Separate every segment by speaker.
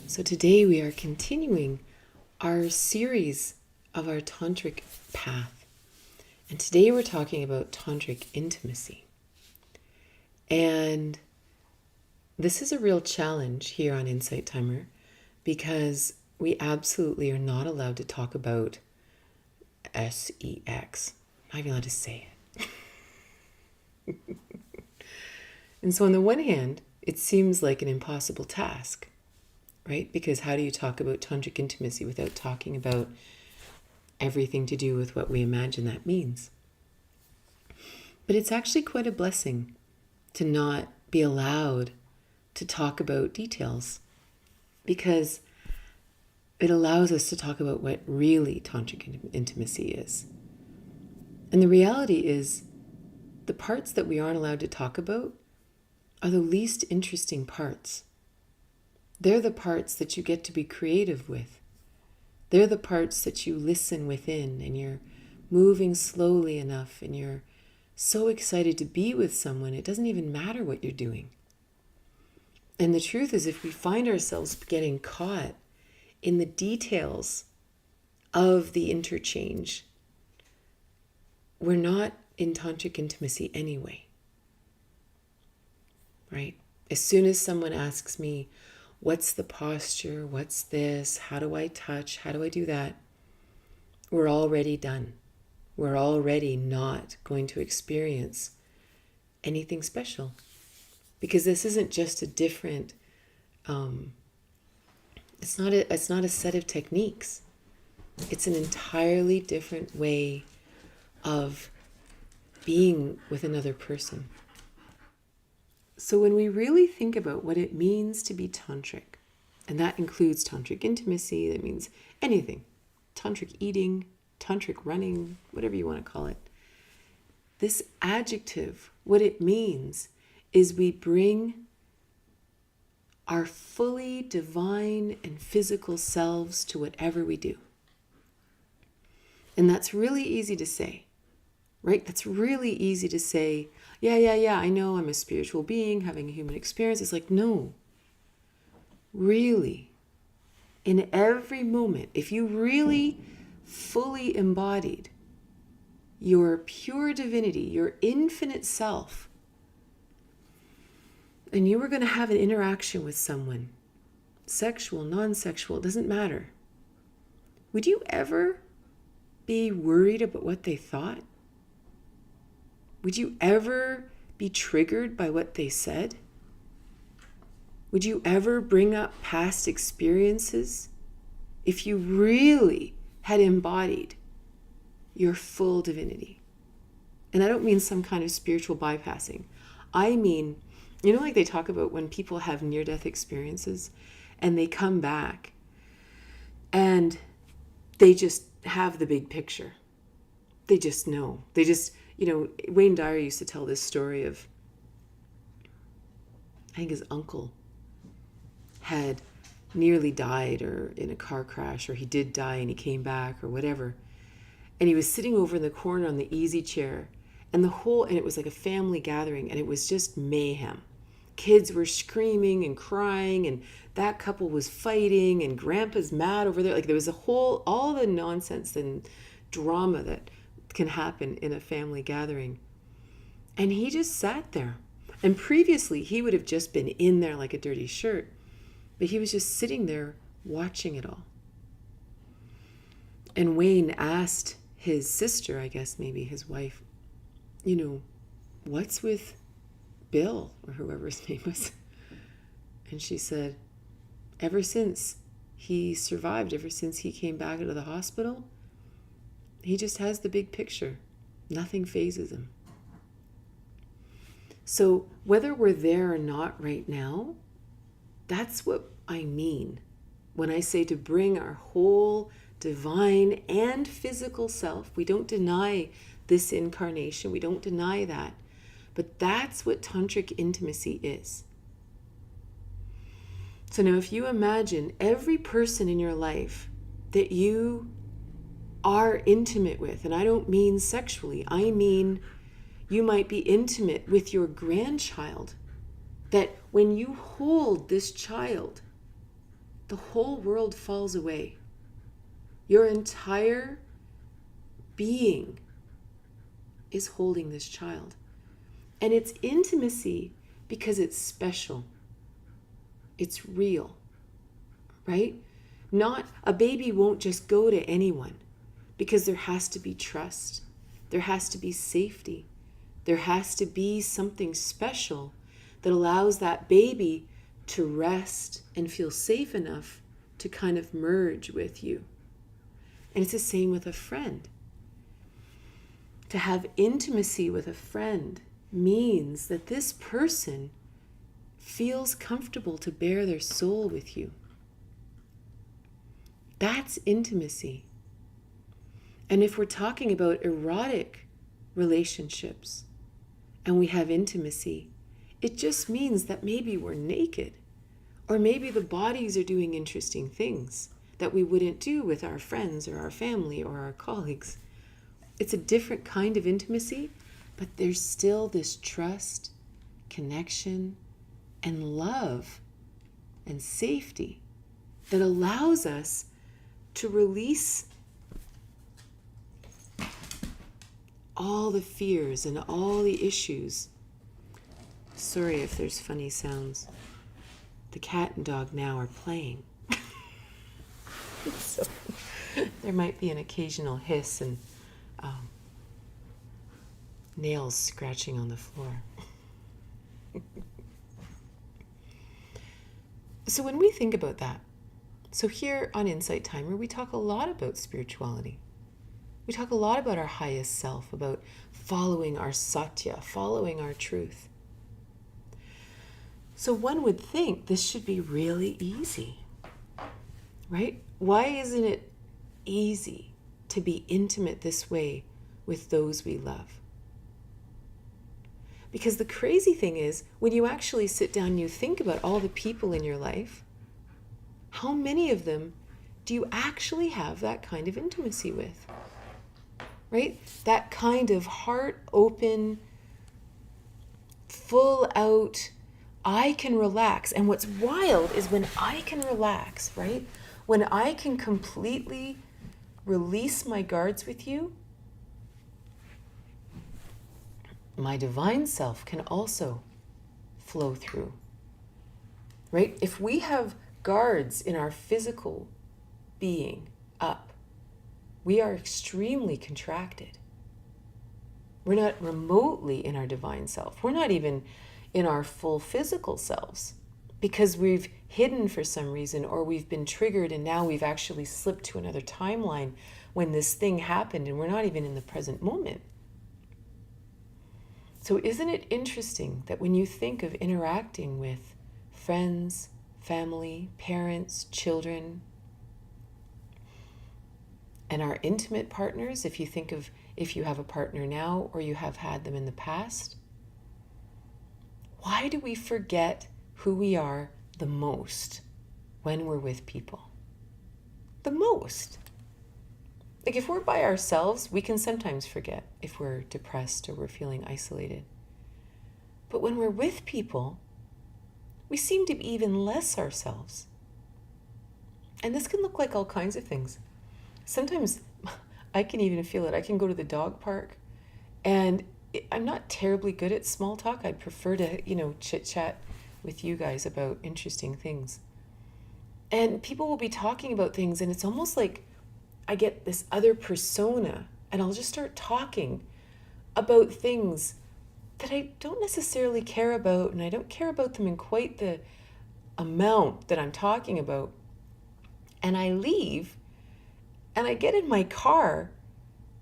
Speaker 1: So today we are continuing our series of our Tantric path. And today we're talking about Tantric intimacy. And this is a real challenge here on Insight Timer because we absolutely are not allowed to talk about sex. I'm not even allowed to say it. And so on the one hand, it seems like an impossible task, right? Because how do you talk about tantric intimacy without talking about everything to do with what we imagine that means? But it's actually quite a blessing to not be allowed to talk about details, because it allows us to talk about what really tantric intimacy is. And the reality is, the parts that we aren't allowed to talk about are the least interesting parts. They're the parts that you get to be creative with. They're the parts that you listen within, and you're moving slowly enough, and you're so excited to be with someone, it doesn't even matter what you're doing. And the truth is, if we find ourselves getting caught in the details of the interchange, we're not in tantric intimacy anyway. Right? As soon as someone asks me, what's the posture? What's this? How do I touch? How do I do that? We're already done. We're already not going to experience anything special, because this isn't just a different, it's not a set of techniques. It's an entirely different way of being with another person. So when we really think about what it means to be tantric, and that includes tantric intimacy, that means anything, tantric eating, tantric running, whatever you want to call it, this adjective, what it means is we bring our fully divine and physical selves to whatever we do. And that's really easy to say, right? That's really easy to say, yeah, I know I'm a spiritual being having a human experience. It's like, no, really, in every moment, if you really fully embodied your pure divinity, your infinite self, and you were going to have an interaction with someone, sexual, non-sexual, it doesn't matter. Would you ever be worried about what they thought? Would you ever be triggered by what they said? Would you ever bring up past experiences if you really had embodied your full divinity? And I don't mean some kind of spiritual bypassing. I mean, like they talk about when people have near-death experiences and they come back and they just have the big picture. They just know. They just... Wayne Dyer used to tell this story of, I think his uncle had nearly died or in a car crash, or he did die and he came back or whatever. And he was sitting over in the corner on the easy chair, and it was like a family gathering, and it was just mayhem. Kids were screaming and crying, and that couple was fighting, and grandpa's mad over there. Like there was all the nonsense and drama that can happen in a family gathering. And he just sat there. And previously he would have just been in there like a dirty shirt, but he was just sitting there watching it all. And Wayne asked his sister, I guess maybe his wife, what's with Bill, or whoever his name was? And she said, ever since he survived, ever since he came back out of the hospital, he just has the big picture. Nothing phases him. So whether we're there or not right now, that's what I mean when I say to bring our whole divine and physical self. We don't deny this incarnation. We don't deny that. But that's what tantric intimacy is. So now if you imagine every person in your life that you are intimate with, and I don't mean sexually, I mean you might be intimate with your grandchild, that when you hold this child, the whole world falls away. Your entire being is holding this child. And it's intimacy because it's special. It's real, right? Not a baby won't just go to anyone, because there has to be trust. There has to be safety. There has to be something special that allows that baby to rest and feel safe enough to kind of merge with you. And it's the same with a friend. To have intimacy with a friend means that this person feels comfortable to bare their soul with you. That's intimacy. And if we're talking about erotic relationships and we have intimacy, it just means that maybe we're naked, or maybe the bodies are doing interesting things that we wouldn't do with our friends or our family or our colleagues. It's a different kind of intimacy, but there's still this trust, connection, and love and safety that allows us to release all the fears and all the issues. Sorry if there's funny sounds. The cat and dog now are playing. So there might be an occasional hiss and nails scratching on the floor. So when we think about that, so here on Insight Timer, we talk a lot about spirituality. We talk a lot about our highest self, about following our satya, following our truth. So one would think this should be really easy, right? Why isn't it easy to be intimate this way with those we love? Because the crazy thing is, when you actually sit down and you think about all the people in your life, how many of them do you actually have that kind of intimacy with? Right? That kind of heart open, full out, I can relax. And what's wild is when I can relax, right? When I can completely release my guards with you, my divine self can also flow through, right? If we have guards in our physical being up, we are extremely contracted. We're not remotely in our divine self. We're not even in our full physical selves, because we've hidden for some reason, or we've been triggered and now we've actually slipped to another timeline when this thing happened and we're not even in the present moment. So isn't it interesting that when you think of interacting with friends, family, parents, children, and our intimate partners, if you think of if you have a partner now or you have had them in the past, why do we forget who we are the most when we're with people? The most. Like if we're by ourselves, we can sometimes forget if we're depressed or we're feeling isolated. But when we're with people, we seem to be even less ourselves. And this can look like all kinds of things. Sometimes I can even feel it. I can go to the dog park and I'm not terribly good at small talk. I'd prefer to, chit chat with you guys about interesting things. And people will be talking about things and it's almost like I get this other persona and I'll just start talking about things that I don't necessarily care about, and I don't care about them in quite the amount that I'm talking about. And I leave and I get in my car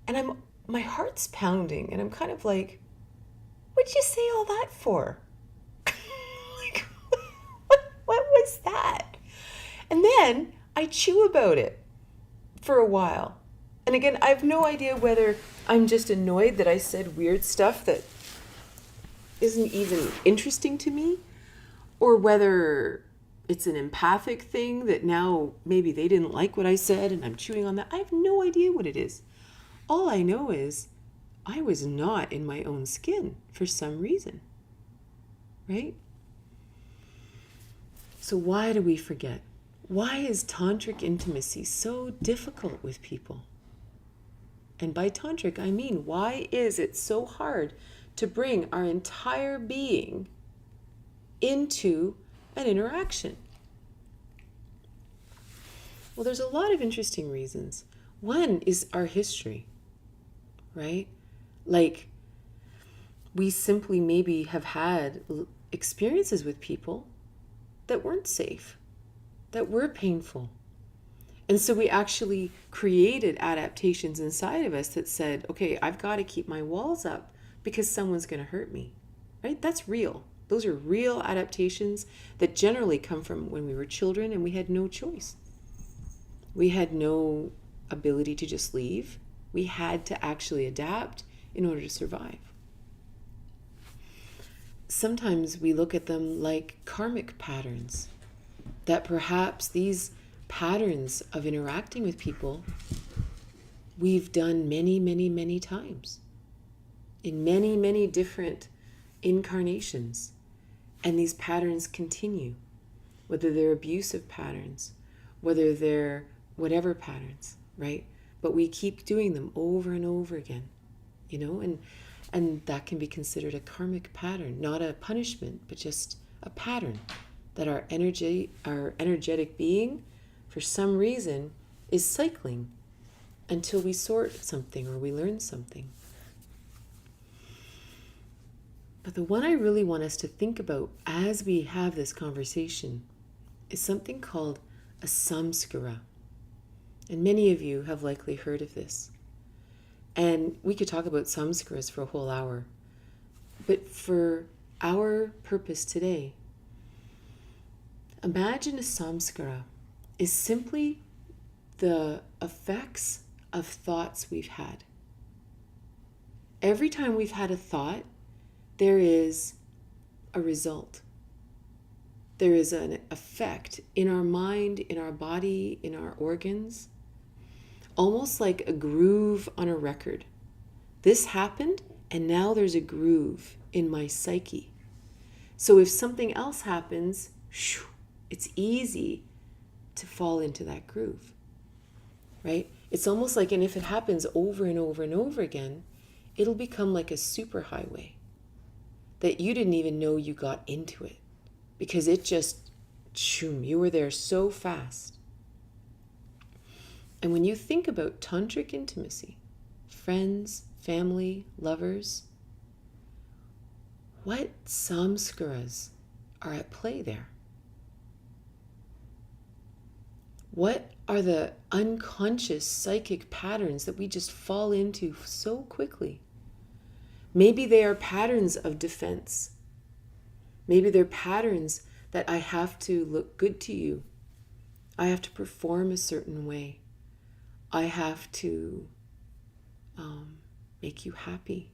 Speaker 1: and my heart's pounding and I'm kind of like, what'd you say all that for? Like, what was that? And then I chew about it for a while. And again, I have no idea whether I'm just annoyed that I said weird stuff that isn't even interesting to me, or whether it's an empathic thing that now maybe they didn't like what I said and I'm chewing on that. I have no idea what it is. All I know is I was not in my own skin for some reason, right? So why do we forget? Why is tantric intimacy so difficult with people? And by tantric, I mean, why is it so hard to bring our entire being into an interaction? Well, there's a lot of interesting reasons. One is our history, right? Like, we simply maybe have had experiences with people that weren't safe, that were painful. And so we actually created adaptations inside of us that said, okay, I've got to keep my walls up because someone's going to hurt me, right? That's real. Those are real adaptations that generally come from when we were children and we had no choice. We had no ability to just leave. We had to actually adapt in order to survive. Sometimes we look at them like karmic patterns, that perhaps these patterns of interacting with people we've done many, many, many times in many, many different incarnations. And these patterns continue, whether they're abusive patterns, whether they're whatever patterns, right? But we keep doing them over and over again, and that can be considered a karmic pattern, not a punishment, but just a pattern that our energetic being, for some reason, is cycling until we sort something or we learn something. But the one I really want us to think about as we have this conversation is something called a samskara. And many of you have likely heard of this. And we could talk about samskaras for a whole hour. But for our purpose today, imagine a samskara is simply the effects of thoughts we've had. Every time we've had a thought, there is a result. There is an effect in our mind, in our body, in our organs, almost like a groove on a record. This happened, and now there's a groove in my psyche. So if something else happens, it's easy to fall into that groove, right? It's almost like, and if it happens over and over and over again, it'll become like a superhighway that you didn't even know you got into it because it just, you were there so fast. And when you think about tantric intimacy, friends, family, lovers, what samskaras are at play there? What are the unconscious psychic patterns that we just fall into so quickly? Maybe they are patterns of defense. Maybe they're patterns that I have to look good to you. I have to perform a certain way. I have to make you happy.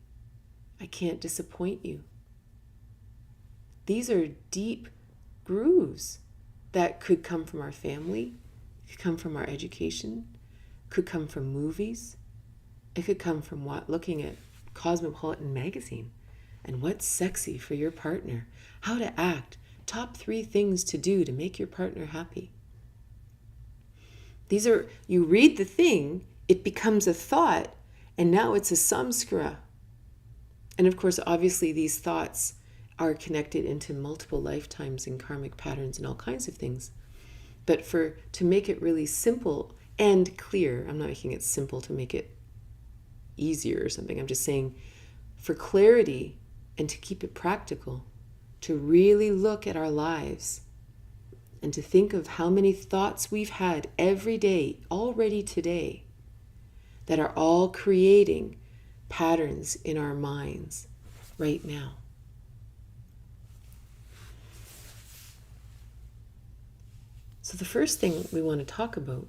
Speaker 1: I can't disappoint you. These are deep grooves that could come from our family, could come from our education, could come from movies. It could come from looking at Cosmopolitan magazine and what's sexy for your partner, how to act, top 3 things to do to make your partner happy. These are, you read the thing, it becomes a thought, and now it's a samskara. And of course, obviously, these thoughts are connected into multiple lifetimes and karmic patterns and all kinds of things. But to make it really simple and clear, I'm not making it simple to make it easier or something. I'm just saying for clarity and to keep it practical, to really look at our lives and to think of how many thoughts we've had every day, already today, that are all creating patterns in our minds right now. So the first thing we want to talk about,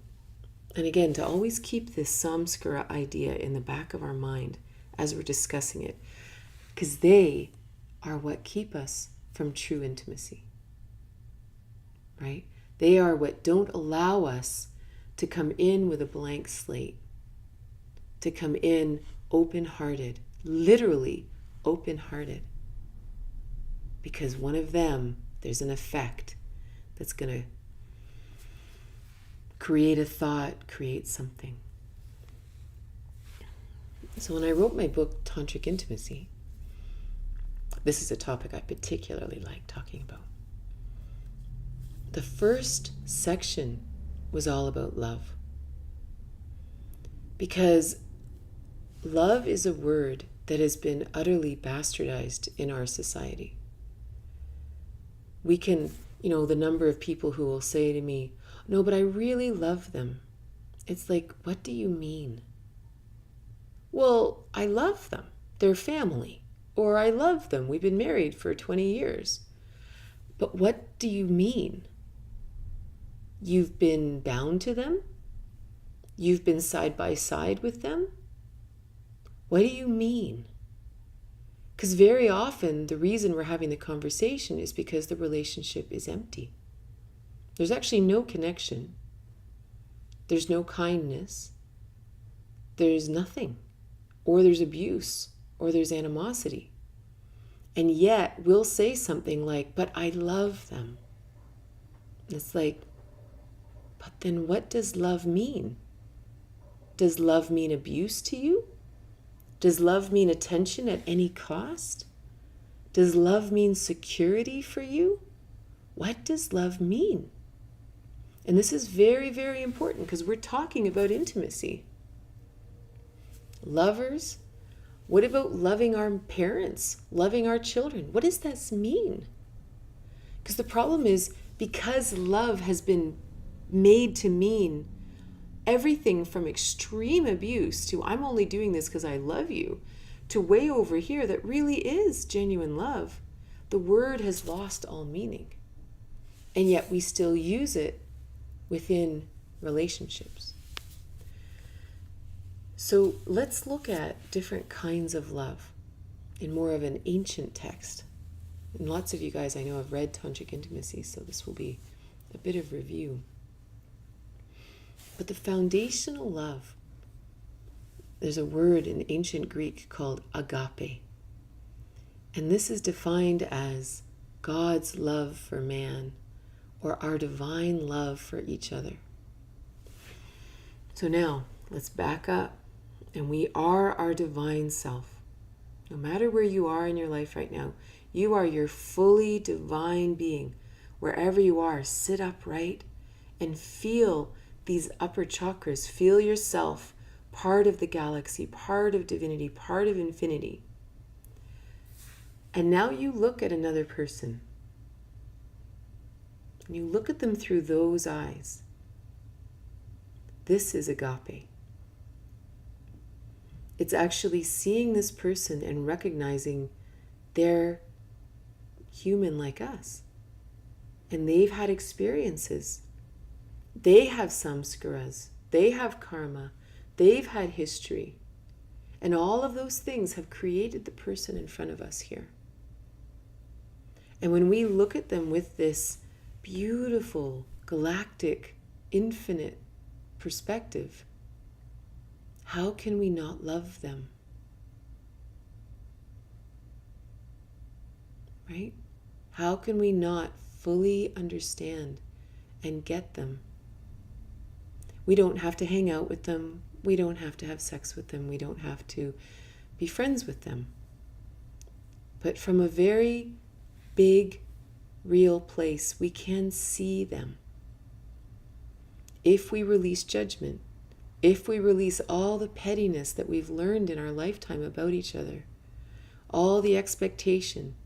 Speaker 1: and again, to always keep this samskara idea in the back of our mind as we're discussing it, because they are what keep us from true intimacy, right? They are what don't allow us to come in with a blank slate, to come in open-hearted, literally open-hearted. Because one of them, there's an effect that's going to create a thought, create something. So when I wrote my book, Tantric Intimacy, this is a topic I particularly like talking about. The first section was all about love. Because love is a word that has been utterly bastardized in our society. We can, the number of people who will say to me, no, but I really love them. It's like, what do you mean? Well, I love them. They're family. Or I love them. We've been married for 20 years. But what do you mean? You've been bound to them? You've been side by side with them? What do you mean? Because very often the reason we're having the conversation is because the relationship is empty. There's actually no connection. There's no kindness. There's nothing. Or there's abuse. Or there's animosity. And yet we'll say something like, but I love them. And it's like, but then what does love mean? Does love mean abuse to you? Does love mean attention at any cost? Does love mean security for you? What does love mean? And this is very, very important because we're talking about intimacy. Lovers, what about loving our parents, loving our children? What does that mean? Because the problem is, because love has been made to mean everything from extreme abuse to I'm only doing this because I love you, to way over here that really is genuine love, the word has lost all meaning. And yet we still use it within relationships. So let's look at different kinds of love in more of an ancient text. And lots of you guys I know have read Tantric Intimacy, so this will be a bit of review. But the foundational love, there's a word in ancient Greek called agape. And this is defined as God's love for man, or our divine love for each other. So now, let's back up. And we are our divine self. No matter where you are in your life right now, you are your fully divine being. Wherever you are, sit upright and feel these upper chakras. Feel yourself part of the galaxy, part of divinity, part of infinity. And now you look at another person. And you look at them through those eyes. This is agape. It's actually seeing this person and recognizing they're human like us. And they've had experiences. They have samskaras. They have karma. They've had history. And all of those things have created the person in front of us here. And when we look at them with this beautiful, galactic, infinite perspective, how can we not love them? Right? How can we not fully understand and get them? We don't have to hang out with them. We don't have to have sex with them. We don't have to be friends with them. But from a very big, real place, we can see them. If we release judgment, if we release all the pettiness that we've learned in our lifetime about each other, all the expectation,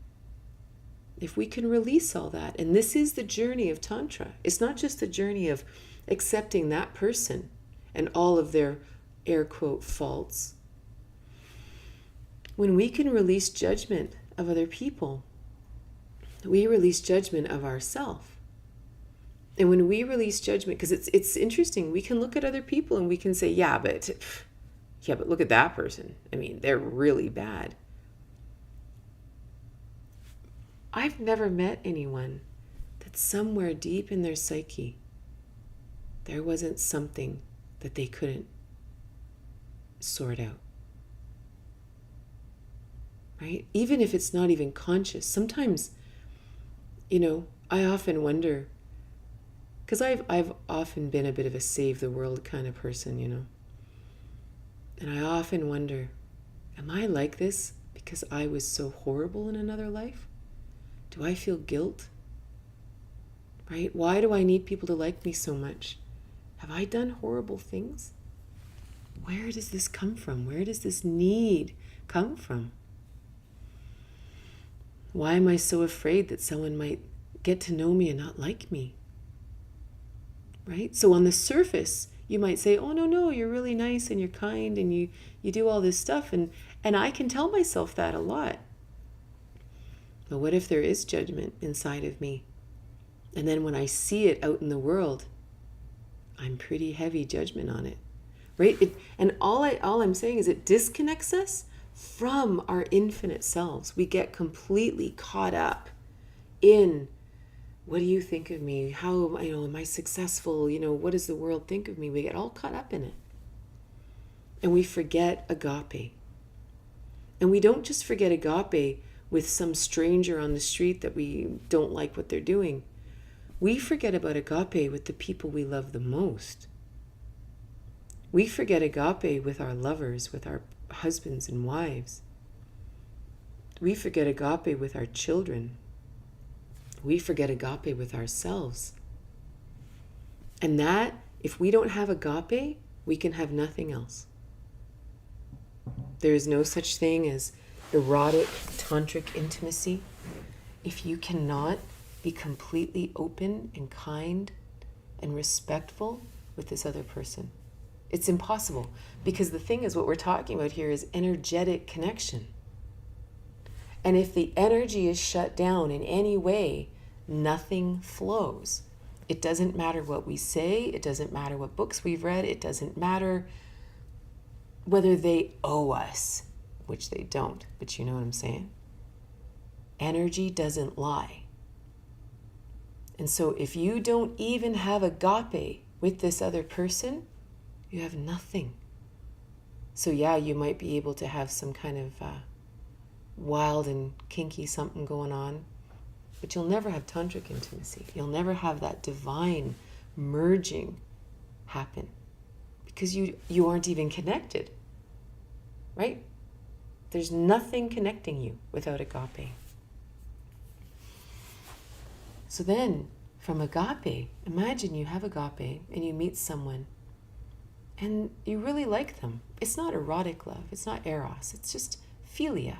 Speaker 1: if we can release all that, and this is the journey of Tantra. It's not just the journey of accepting that person and all of their air quote faults. When we can release judgment of other people, we release judgment of ourselves. And when we release judgment, because it's interesting, we can look at other people and we can say, yeah, but look at that person. I mean, they're really bad. I've never met anyone that somewhere deep in their psyche, there wasn't something that they couldn't sort out. Right? Even if it's not even conscious. Sometimes, I often wonder, Because I've often been a bit of a save the world kind of person, you know. And I often wonder, am I like this because I was so horrible in another life? Do I feel guilt? Right? Why do I need people to like me so much? Have I done horrible things? Where does this come from? Where does this need come from? Why am I so afraid that someone might get to know me and not like me? Right? So on the surface, you might say, oh, no, you're really nice and you're kind and you do all this stuff. And I can tell myself that a lot. But what if there is judgment inside of me? And then when I see it out in the world, I'm pretty heavy judgment on it. Right? And all I'm saying is it disconnects us from our infinite selves. We get completely caught up in, what do you think of me? How, am I successful? What does the world think of me? We get all caught up in it. And we forget agape. And we don't just forget agape with some stranger on the street that we don't like what they're doing. We forget about agape with the people we love the most. We forget agape with our lovers, with our husbands and wives. We forget agape with our children. We forget agape with ourselves. And that, if we don't have agape, we can have nothing else. There is no such thing as erotic, tantric intimacy if you cannot be completely open and kind and respectful with this other person. It's impossible, because the thing is, what we're talking about here is energetic connection. And if the energy is shut down in any way, nothing flows. It doesn't matter what we say. It doesn't matter what books we've read. It doesn't matter whether they owe us, which they don't, but you know what I'm saying? Energy doesn't lie. And so if you don't even have agape with this other person, you have nothing. So yeah, you might be able to have some kind of wild and kinky something going on, but you'll never have tantric intimacy. You'll never have that divine merging happen, because you aren't even connected, right? There's nothing connecting you without agape. So then, from agape, imagine you have agape and you meet someone and you really like them. It's not erotic love. It's not eros. It's just philia.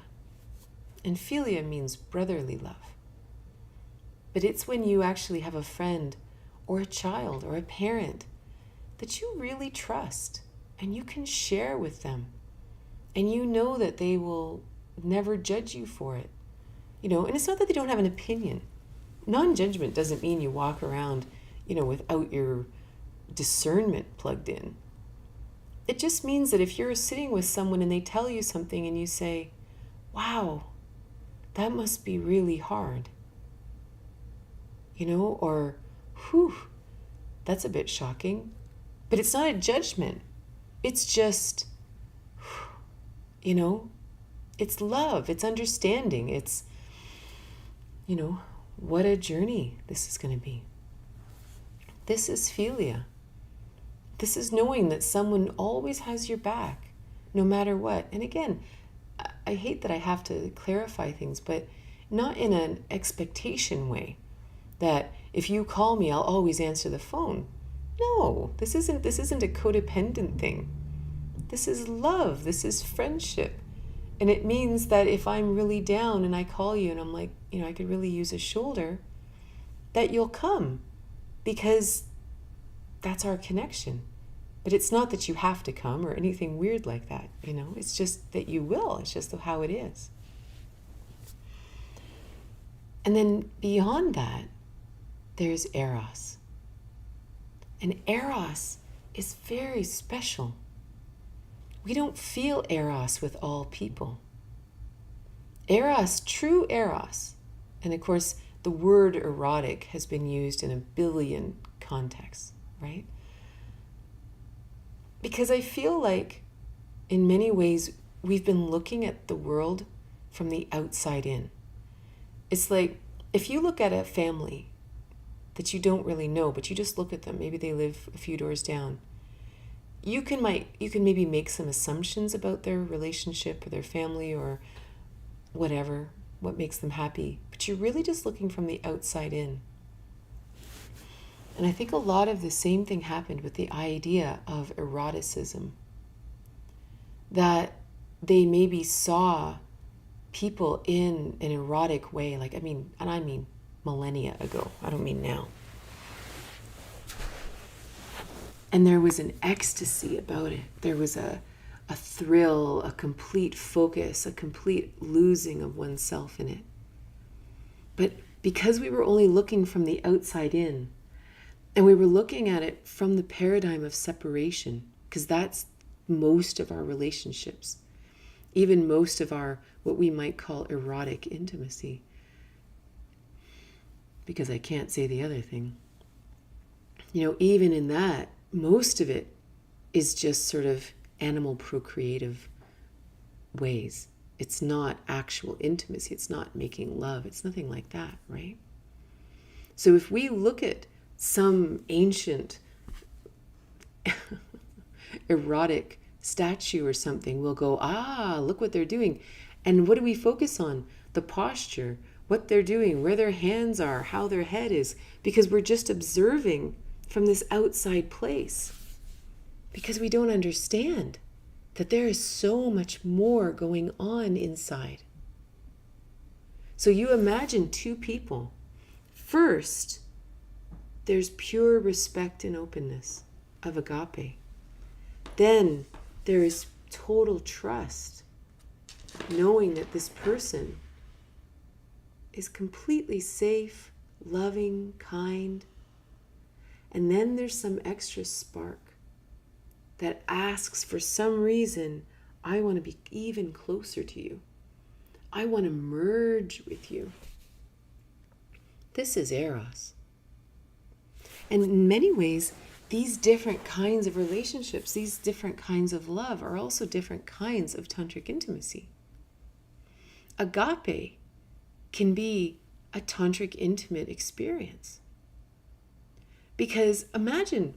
Speaker 1: And philia means brotherly love. But it's when you actually have a friend or a child or a parent that you really trust and you can share with them. And you know that they will never judge you for it. And it's not that they don't have an opinion. Non-judgment doesn't mean you walk around, without your discernment plugged in. It just means that if you're sitting with someone and they tell you something and you say, wow, that must be really hard. Or, whew, that's a bit shocking. But it's not a judgment. It's just, it's love, it's understanding, it's, what a journey this is going to be. This is philia. This is knowing that someone always has your back, no matter what. And again, I hate that I have to clarify things, but not in an expectation way that if you call me, I'll always answer the phone. No, this isn't a codependent thing. This is love. This is friendship. And it means that if I'm really down and I call you and I'm like, I could really use a shoulder, that you'll come, because that's our connection. But it's not that you have to come or anything weird like that, It's just that you will. It's just how it is. And then beyond that, there's eros. And eros is very special. We don't feel eros with all people. Eros, true eros, and of course the word erotic has been used in a billion contexts, right? Because I feel like in many ways we've been looking at the world from the outside in. It's like if you look at a family, that you don't really know, but you just look at them. Maybe they live a few doors down. You can maybe make some assumptions about their relationship or their family or whatever, what makes them happy. But you're really just looking from the outside in. And I think a lot of the same thing happened with the idea of eroticism. That they maybe saw people in an erotic way, I mean millennia ago. I don't mean now. And there was an ecstasy about it. There was a thrill, a complete focus, a complete losing of oneself in it. But because we were only looking from the outside in, and we were looking at it from the paradigm of separation, because that's most of our relationships, even most of our, what we might call erotic intimacy, because I can't say the other thing. Even in that, most of it is just sort of animal procreative ways. It's not actual intimacy. It's not making love. It's nothing like that, right? So if we look at some ancient erotic statue or something, we'll go, look what they're doing. And what do we focus on? The posture, what they're doing, where their hands are, how their head is, because we're just observing from this outside place, because we don't understand that there is so much more going on inside. So you imagine two people. First, there's pure respect and openness of agape. Then there is total trust, knowing that this person is completely safe, loving, kind. And then there's some extra spark that asks, for some reason, I want to be even closer to you. I want to merge with you. This is Eros. And in many ways, these different kinds of relationships, these different kinds of love are also different kinds of tantric intimacy. Agape can be a tantric intimate experience. Because imagine,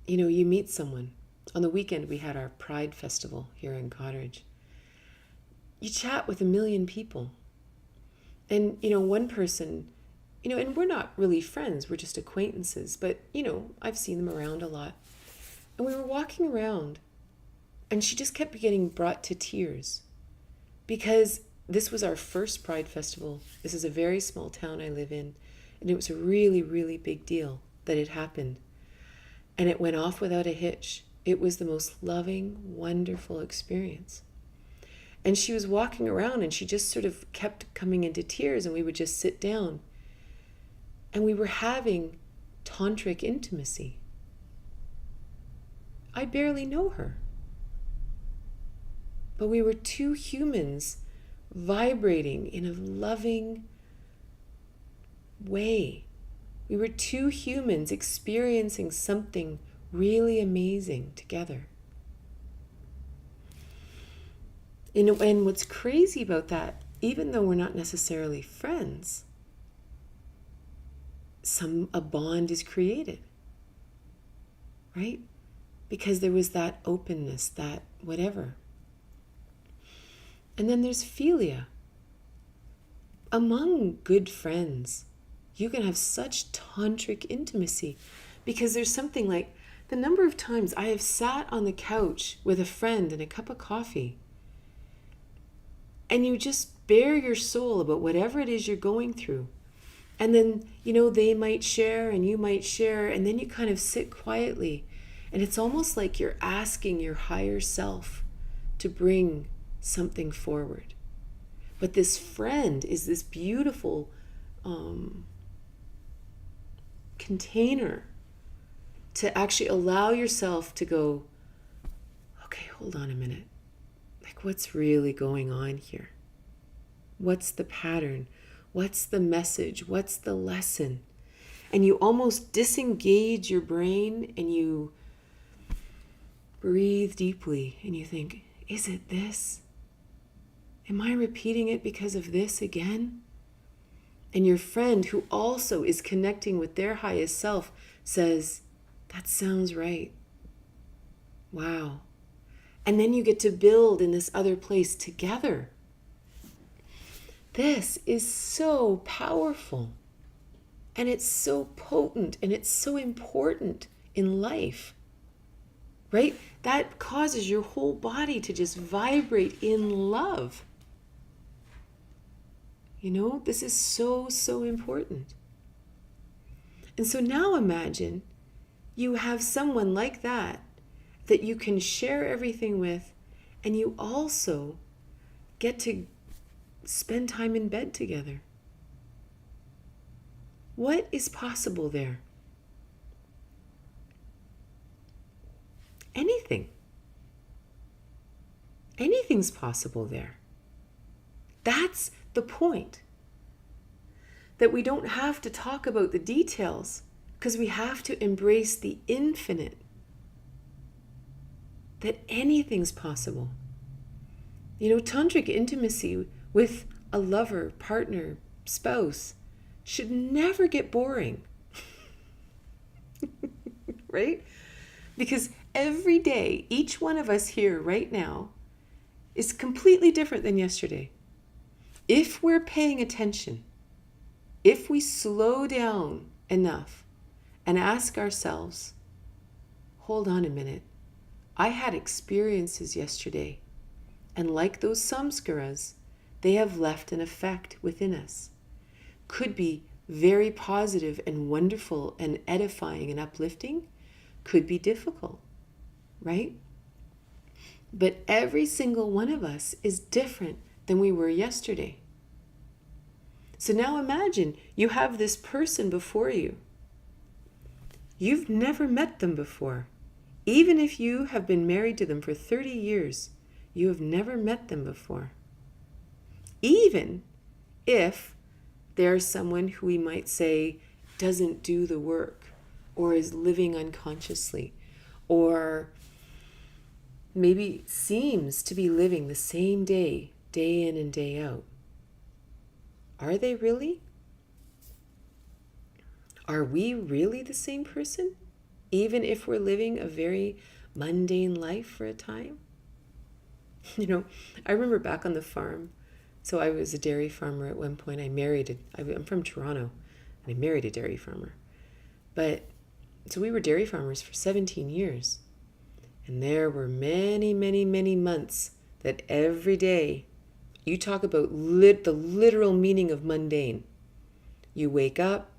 Speaker 1: you meet someone. On the weekend, we had our Pride Festival here in Goderich. You chat with 1 million people. And, one person, and we're not really friends, we're just acquaintances, but, I've seen them around a lot. And we were walking around, and she just kept getting brought to tears. Because this was our first Pride Festival. This is a very small town I live in. And it was a really, really big deal that it happened. And it went off without a hitch. It was the most loving, wonderful experience. And she was walking around and she just sort of kept coming into tears, and we would just sit down. And we were having tantric intimacy. I barely know her. But we were two humans vibrating in a loving way. We were two humans experiencing something really amazing together. And what's crazy about that, even though we're not necessarily friends, a bond is created, right? Because there was that openness, that whatever. And then there's philia. Among good friends, you can have such tantric intimacy, because there's something like the number of times I have sat on the couch with a friend and a cup of coffee, and you just bare your soul about whatever it is you're going through. And then, they might share and you might share, and then you kind of sit quietly. And it's almost like you're asking your higher self to bring something forward. But this friend is this beautiful container to actually allow yourself to go, okay, hold on a minute. Like, what's really going on here? What's the pattern? What's the message? What's the lesson? And you almost disengage your brain and you breathe deeply and you think, is it this? Am I repeating it because of this again? and your friend who also is connecting with their highest self says, that sounds right. Wow. And then you get to build in this other place together. This is so powerful. And it's so potent and it's so important in life. Right? That causes your whole body to just vibrate in love. You know, this is so, so important. And so now imagine you have someone like that you can share everything with, and you also get to spend time in bed together. What is possible there? Anything. Anything's possible there. That's the point. That we don't have to talk about the details because we have to embrace the infinite. That anything's possible. You know, tantric intimacy with a lover, partner, spouse should never get boring. Right? Because every day, each one of us here right now is completely different than yesterday. If we're paying attention, if we slow down enough and ask ourselves, hold on a minute, I had experiences yesterday, and like those samskaras, they have left an effect within us. Could be very positive and wonderful and edifying and uplifting, could be difficult, right? But every single one of us is different than we were yesterday. So now imagine you have this person before you. You've never met them before. Even if you have been married to them for 30 years, you have never met them before. Even if there's someone who we might say doesn't do the work or is living unconsciously or maybe seems to be living the same day, day in and day out. Are they really? Are we really the same person? Even if we're living a very mundane life for a time? You know, I remember back on the farm. So I was a dairy farmer at one point. I'm from Toronto, and I married a dairy farmer. So we were dairy farmers for 17 years. And there were many, many, many months that every day, you talk about the literal meaning of mundane. You wake up,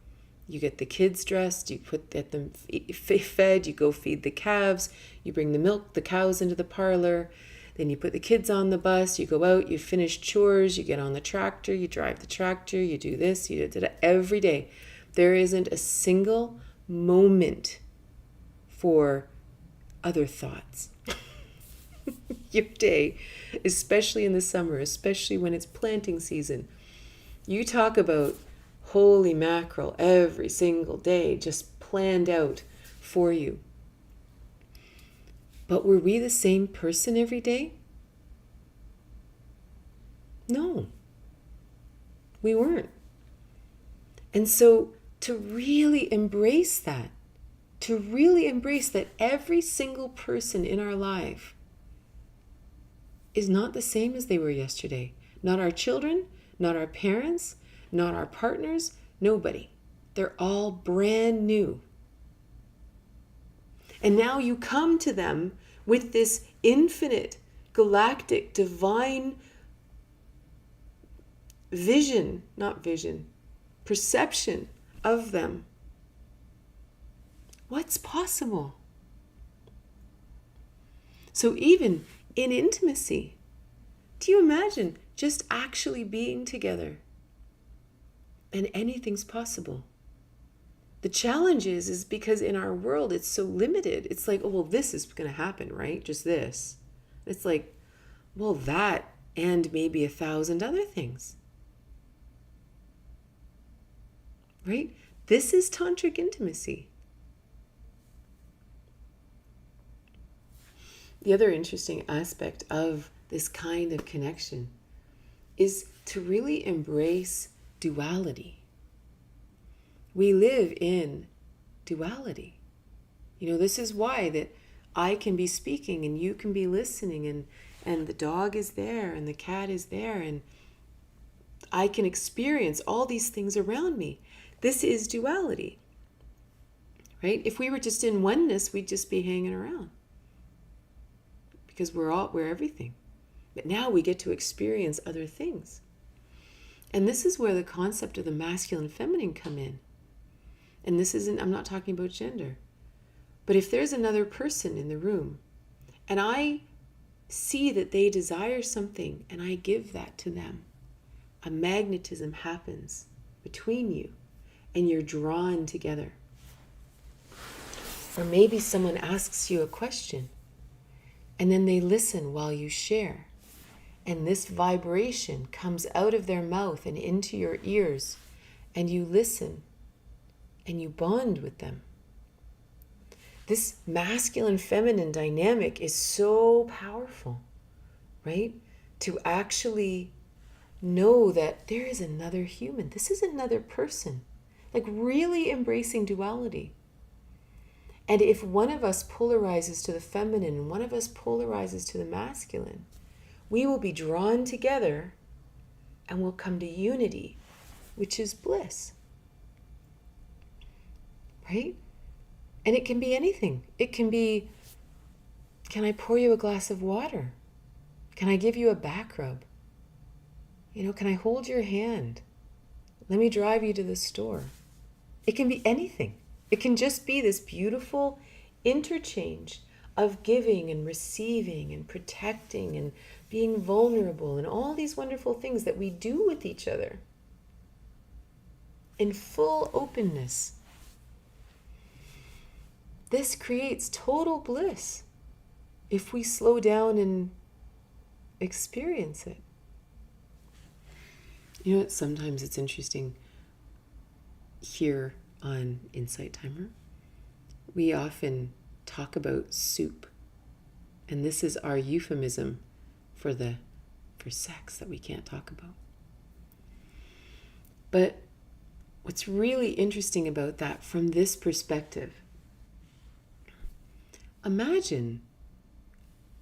Speaker 1: you get the kids dressed, you get them fed, you go feed the calves, you bring the cows into the parlor, then you put the kids on the bus, you go out, you finish chores, you get on the tractor, you drive the tractor, you do this, you do that every day. There isn't a single moment for other thoughts. Your day, especially in the summer, especially when it's planting season, you talk about holy mackerel every single day, just planned out for you. But were we the same person every day? No, we weren't. And so to really embrace that every single person in our life is not the same as they were yesterday. Not our children, not our parents, not our partners, nobody. They're all brand new. And now you come to them with this infinite, galactic, divine perception of them. What's possible? So even in intimacy, do you imagine just actually being together? And anything's possible. The challenge is because in our world it's so limited. It's like, oh, well, this is going to happen, right? Just this. It's like, well, that and maybe 1,000 other things. Right? This is tantric intimacy. The other interesting aspect of this kind of connection is to really embrace duality. we live in duality. This is why that I can be speaking and you can be listening, and the dog is there and the cat is there, and I can experience all these things around me. This is duality, right? If we were just in oneness, we'd just be hanging around because we're everything. But now we get to experience other things. And this is where the concept of the masculine and feminine come in. And I'm not talking about gender. But if there's another person in the room and I see that they desire something and I give that to them, a magnetism happens between you and you're drawn together. Or maybe someone asks you a question and then they listen while you share. And this vibration comes out of their mouth and into your ears, and you listen and you bond with them. This masculine-feminine dynamic is so powerful, right? To actually know that there is another human. This is another person. Like really embracing duality. And if one of us polarizes to the feminine and one of us polarizes to the masculine, we will be drawn together and we'll come to unity, which is bliss. Right? And it can be anything. It can be, can I pour you a glass of water? Can I give you a back rub? Can I hold your hand? Let me drive you to the store. It can be anything. It can just be this beautiful interchange of giving and receiving and protecting and being vulnerable and all these wonderful things that we do with each other in full openness. This creates total bliss if we slow down and experience it. Sometimes it's interesting here on Insight Timer. We often talk about soup, and this is our euphemism for sex that we can't talk about. But what's really interesting about that from this perspective, imagine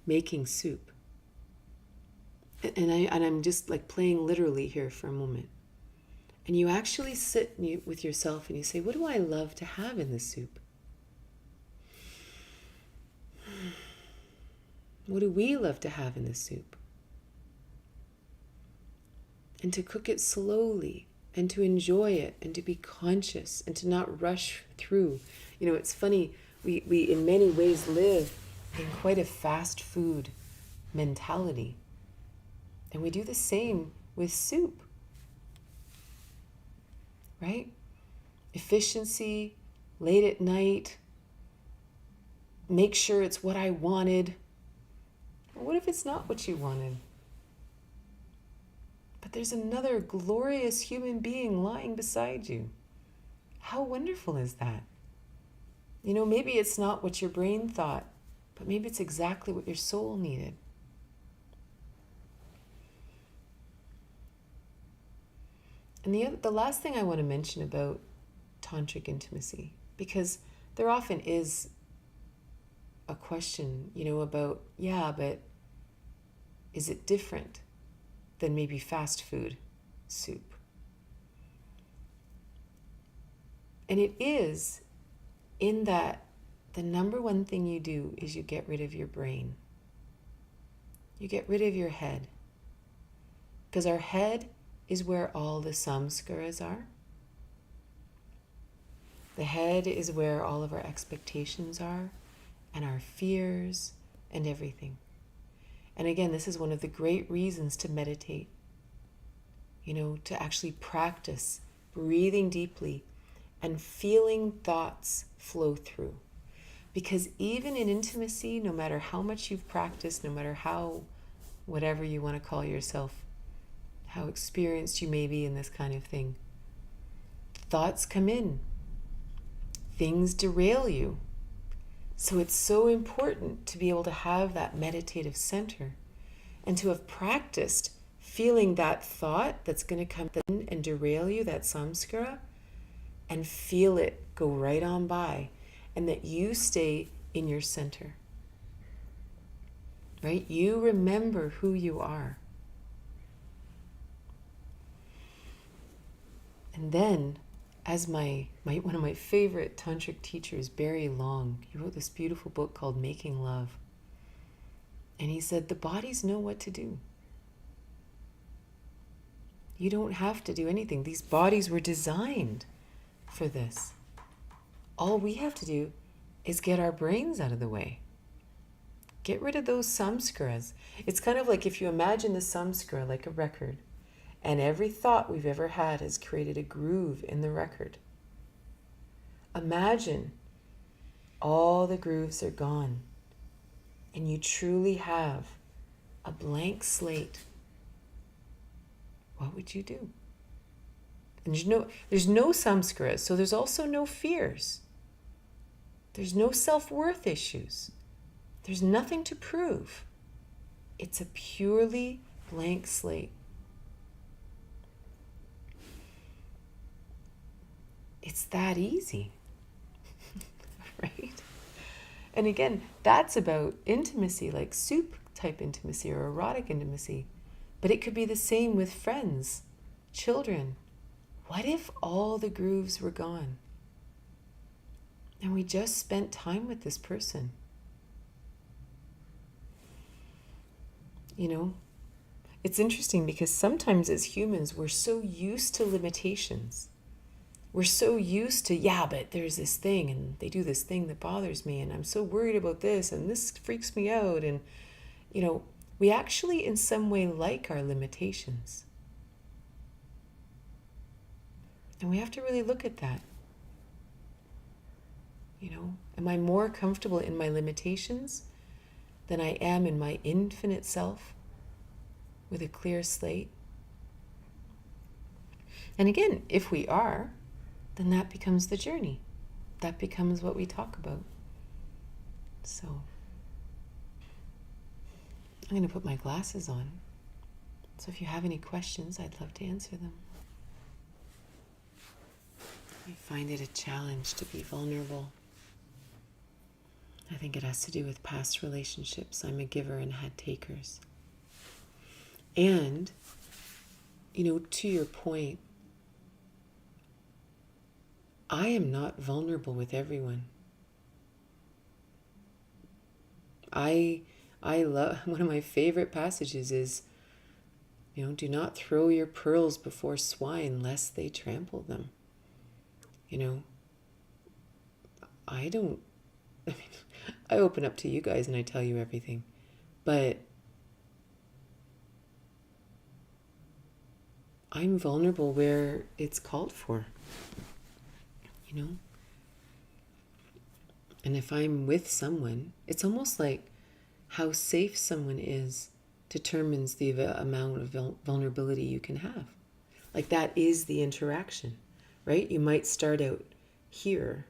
Speaker 1: making soup. And I'm just like playing literally here for a moment. And you actually sit with yourself and you say, what do I love to have in this soup? What do we love to have in this soup? And to cook it slowly and to enjoy it and to be conscious and to not rush through. It's funny, we in many ways live in quite a fast food mentality. And we do the same with soup. Right? Efficiency, late at night, make sure it's what I wanted. What if it's not what you wanted? But there's another glorious human being lying beside you. How wonderful is that? Maybe it's not what your brain thought, but maybe it's exactly what your soul needed. And the last thing I want to mention about tantric intimacy, because there often is a question, about, but is it different than maybe fast food soup? And it is, in that the number one thing you do is you get rid of your brain. You get rid of your head. Because our head is where all the samskaras are. The head is where all of our expectations are, and our fears, and everything. And again, this is one of the great reasons to meditate. To actually practice breathing deeply and feeling thoughts flow through. Because even in intimacy, no matter how much you've practiced, no matter how, whatever you want to call yourself, how experienced you may be in this kind of thing, thoughts come in. Things derail you. So it's so important to be able to have that meditative center and to have practiced feeling that thought that's going to come in and derail you, that samskara, and feel it go right on by, and that you stay in your center, right? You remember who you are. And then, as one of my favorite tantric teachers, Barry Long, he wrote this beautiful book called Making Love. And he said, the bodies know what to do. You don't have to do anything. These bodies were designed for this. All we have to do is get our brains out of the way. Get rid of those samskaras. It's kind of like if you imagine the samskara like a record, and every thought we've ever had has created a groove in the record. Imagine all the grooves are gone, and you truly have a blank slate. What would you do? And there's no samskaras, so there's also no fears. There's no self-worth issues. There's nothing to prove. It's a purely blank slate. It's that easy, right? And again, that's about intimacy, like soup type intimacy or erotic intimacy. But it could be the same with friends, children. What if all the grooves were gone? And we just spent time with this person? You know, it's interesting because sometimes as humans, we're so used to limitations. We're so used to, yeah, but there's this thing and they do this thing that bothers me and I'm so worried about this and this freaks me out. And, you know, we actually in some way like our limitations. And we have to really look at that. You know, am I more comfortable in my limitations than I am in my infinite self with a clear slate? And again, if we are, then that becomes the journey. That becomes what we talk about. So, I'm going to put my glasses on. So if you have any questions, I'd love to answer them. I find it a challenge to be vulnerable. I think it has to do with past relationships. I'm a giver and had takers. And, you know, to your point, I am not vulnerable with everyone. I love, one of my favorite passages is, you know, do not throw your pearls before swine lest they trample them. You know, I open up to you guys and I tell you everything, but I'm vulnerable where it's called for, you know? And if I'm with someone, it's almost like how safe someone is determines the amount of vulnerability you can have. Like that is the interaction, right? You might start out here,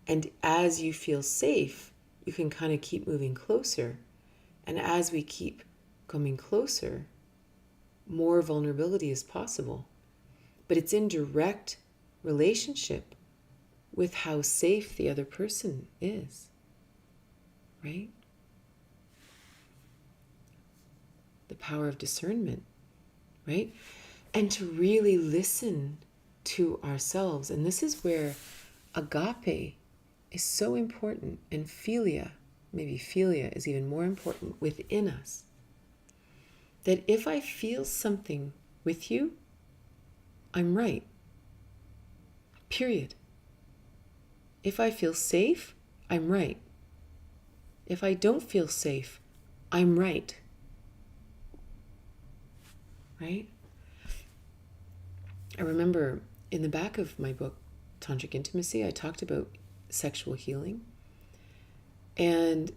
Speaker 1: and as you feel safe, you can kind of keep moving closer. And as we keep coming closer, more vulnerability is possible. But it's in direct relationship with how safe the other person is, right? The power of discernment, right? And to really listen to ourselves. And this is where agape is so important, and philia, maybe philia is even more important within us. That if I feel something with you, I'm right. Period. If I feel safe, I'm right. If I don't feel safe, I'm right. Right? I remember in the back of my book, Tantric Intimacy, I talked about sexual healing. And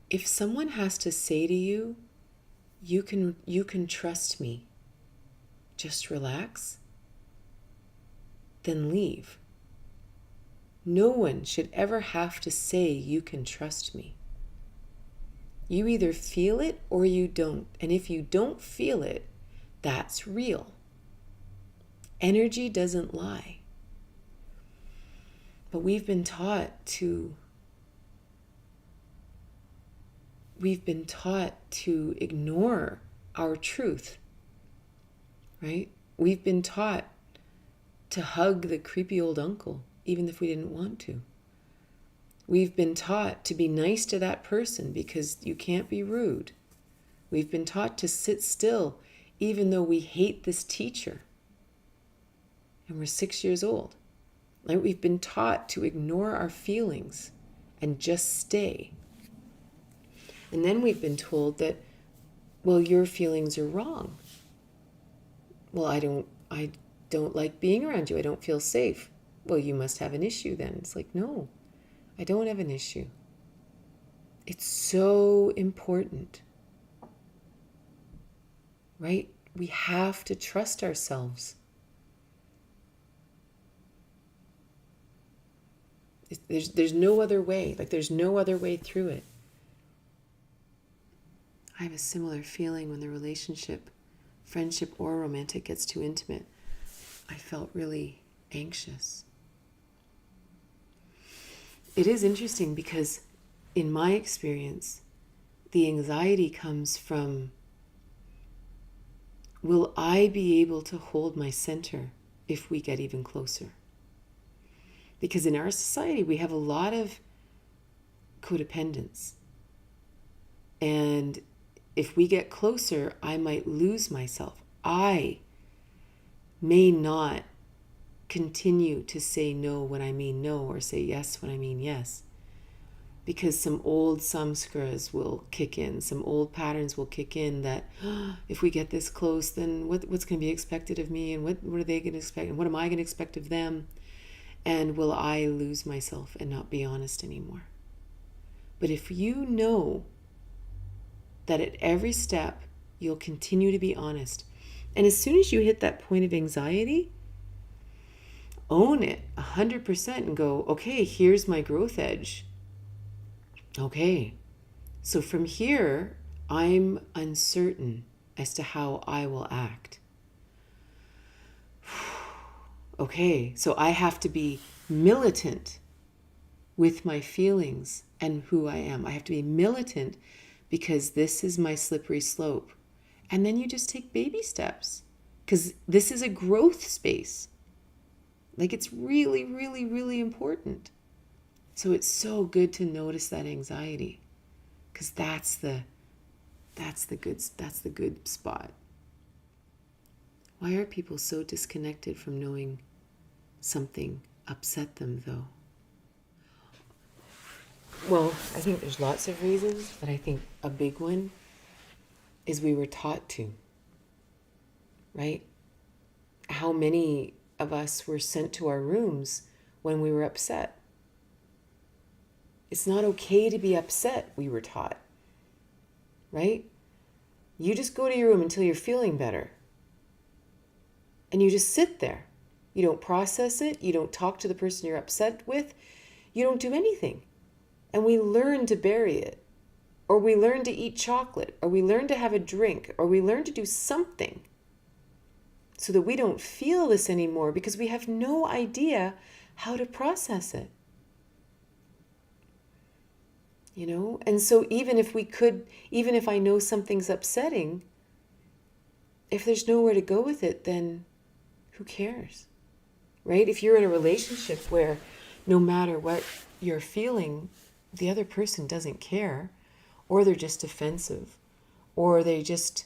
Speaker 1: if someone has to say to you, you can trust me, just relax, then leave. No one should ever have to say you can trust me. You either feel it or you don't. And if you don't feel it, that's real. Energy doesn't lie. But we've been taught to ignore our truth, right? We've been taught to hug the creepy old uncle, even if we didn't want to. We've been taught to be nice to that person because you can't be rude. We've been taught to sit still, even though we hate this teacher. And we're 6 years old. Right? We've been taught to ignore our feelings and just stay. And then we've been told that, well, your feelings are wrong. Well, I don't like being around you. I don't feel safe. Well, you must have an issue then. It's like, no, I don't have an issue. It's so important, right? We have to trust ourselves. There's no other way. Like, there's no other way through it. I have a similar feeling when the relationship, friendship or romantic, gets too intimate. I felt really anxious. It is interesting because in my experience, the anxiety comes from, will I be able to hold my center if we get even closer? Because in our society, we have a lot of codependence. And if we get closer, I might lose myself. I may not continue to say no when I mean no, or say yes when I mean yes. Because some old samskaras will kick in, some old patterns will kick in that if we get this close, then what's going to be expected of me, and what are they going to expect, and what am I going to expect of them? And will I lose myself and not be honest anymore? But if you know that at every step you'll continue to be honest, and as soon as you hit that point of anxiety, own it 100% and go, okay, here's my growth edge. Okay, so from here, I'm uncertain as to how I will act. Okay, so I have to be militant with my feelings and who I am. I have to be militant because this is my slippery slope. And then you just take baby steps because this is a growth space. Like, it's really, really, really important. So it's so good to notice that anxiety, because that's the good spot. Why are people so disconnected from knowing something upset them, though? Well, I think there's lots of reasons, but I think a big one is we were taught to, right? How many of us were sent to our rooms when we were upset? It's not okay to be upset, we were taught, right? You just go to your room until you're feeling better. And you just sit there. You don't process it. You don't talk to the person you're upset with. You don't do anything. And we learn to bury it. Or we learn to eat chocolate. Or we learn to have a drink. Or we learn to do something so that we don't feel this anymore, because we have no idea how to process it. You know? And so even if I know something's upsetting, if there's nowhere to go with it, then who cares? Right? If you're in a relationship where no matter what you're feeling, the other person doesn't care, or they're just defensive, or they just,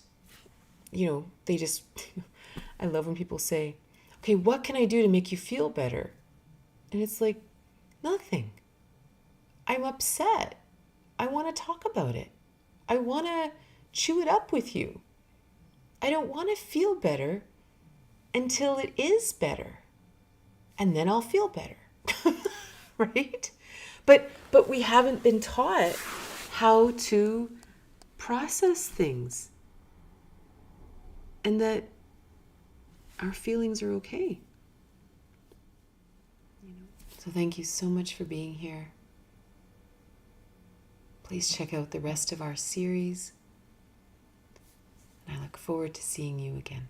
Speaker 1: I love when people say, okay, what can I do to make you feel better? And it's like, nothing. I'm upset. I want to talk about it. I want to chew it up with you. I don't want to feel better until it is better. And then I'll feel better. Right? But we haven't been taught how to process things. And that our feelings are okay. So thank you so much for being here. Please check out the rest of our series. And I look forward to seeing you again.